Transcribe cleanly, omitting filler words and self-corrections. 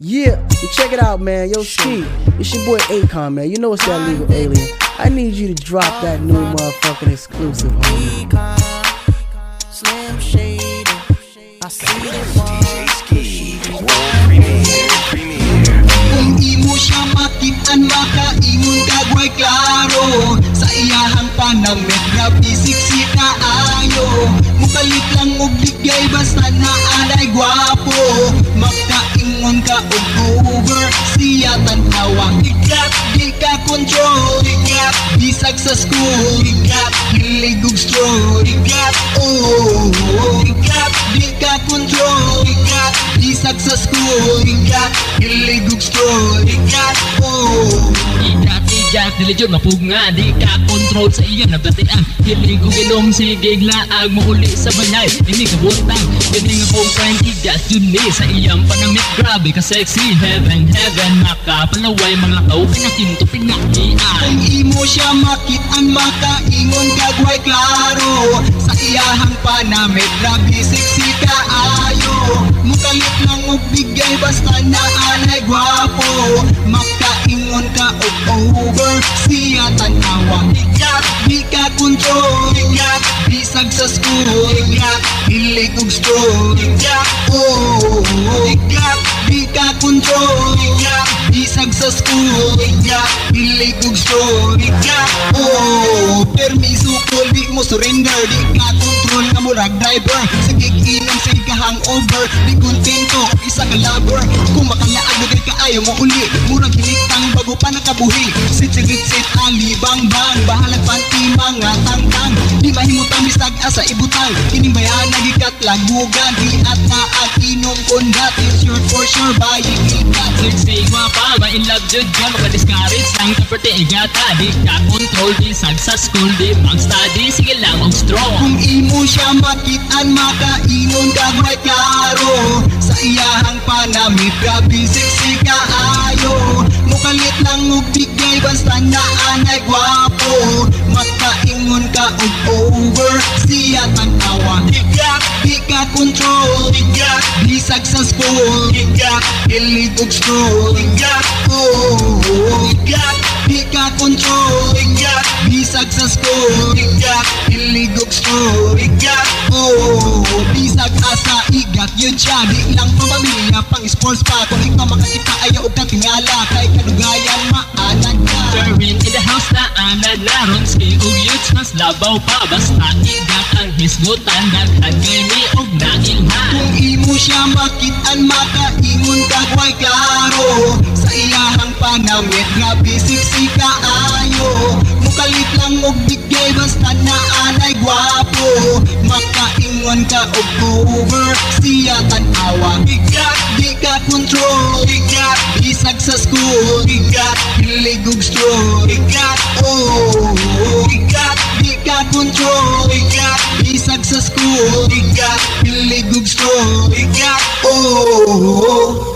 Yeah, check it out, man. Yo, Ski, it's your boy Akon, man. You know it's that legal alien. I need you to drop that new motherfucking exclusive, homie. Slim Shady, I see the one. Kung imo siya makitaan, makaingon kagway klaro. Sa iyahang panamit, grabe siksi kaayo. Mukalit lang og bigay, basta naanay gwapo. Makaingon ka og over, siya tanawa. Ikat, di ka control. Ikat, bisag sa school. Ikat, hilig og stroll. Ikat, oh. Ikat, di ka control. Ikat, bisag sa school. Ikat, hilig og stroll. Ikat, oh. Ikat, dili jud mapugnga. Di ka control sa iyang nabatian. Hilig og ilong, sige glaag mo uli sa balay. Ini kabutang, gani nga kong friend. Ikat jud ni sa iyang panamit. Grabe ka sexy, heaven, heaven. Makapalaway, mga tao, pinakinto, pinakian. Kung imo siya makitaan, makaingon kagway klaro. Sa iyahang panamit, grabe sexy kaayo. Mukalit lang og bigay, basta naanay gwapo. Makaingon ka og over, siya tanawa. Ikat, di ka control. Ikat, bisag sa school. Ikat, hilig og stroll. Ikat, oh. Ikat, di ka control. Ikat, bisag sa school. Ikat, hilig og stroll. Ikat, oh. Permiso ko, di mo surrender. Di ka control nga murag driver. Sa giginom sa ka hangover. Di kontento, isa ka lover. Kung makalaag nagay ka ayaw mo uli. Murag hinitang bago pa nakabuhi. Sit-sit-sit alibang bang. Bahalag panty mga tangtang. Di mahimutang bisag asa ibutang. Kinimbayan nagikat lagugan. Di at naat inom kondat. It's your for sure buying ikat. Sexy, guwapa, ma-in love jud ka. Maka-discourage lang ka perte igata. Di ka control, di sag sa school. Di mag-study, sige lang og strong. Kung imo siya makitaan, makainon kagway klaro. Sa iyahang panamit, grabe sexy kaayo. Mukalit lang og bigay, basta naanay gwapo. Makaingon ka og over, siya tanawa. Ikat, di ka control. Ikat, bisag sa school. Ikat, hilig og stroll. Ikat, oh. Ikat, di ka control. Ikat, bisag sa school. Ikat, hilig og stroll. Ikat, oh. Bisag asa igat yun siya. Di lang pamamilya, pang sports pa. Kung ikaw makakita ayaw og katingala. Kay kadugayan maanan ka. Turin in the house na anad laron. Ski og youths mas labaw pa. Basta igat ang hisgutan. Daghan kay mi og nailhan. Kung imo siya makitaan, makaingon kagway klaro. Sa iyahang panamit, grabe siksi kaayo. Mukalit lang og bigay, basta naanay gwapo. Makaingon ka og over, siya tanawa. Ikat, di ka control. Ikat, bisag sa school. Ikat, hilig og stroll. Ikat, oh. Ikat, di ka control. Ikat, bisag sa school. Ikat, hilig og stroll. Ikat, oh.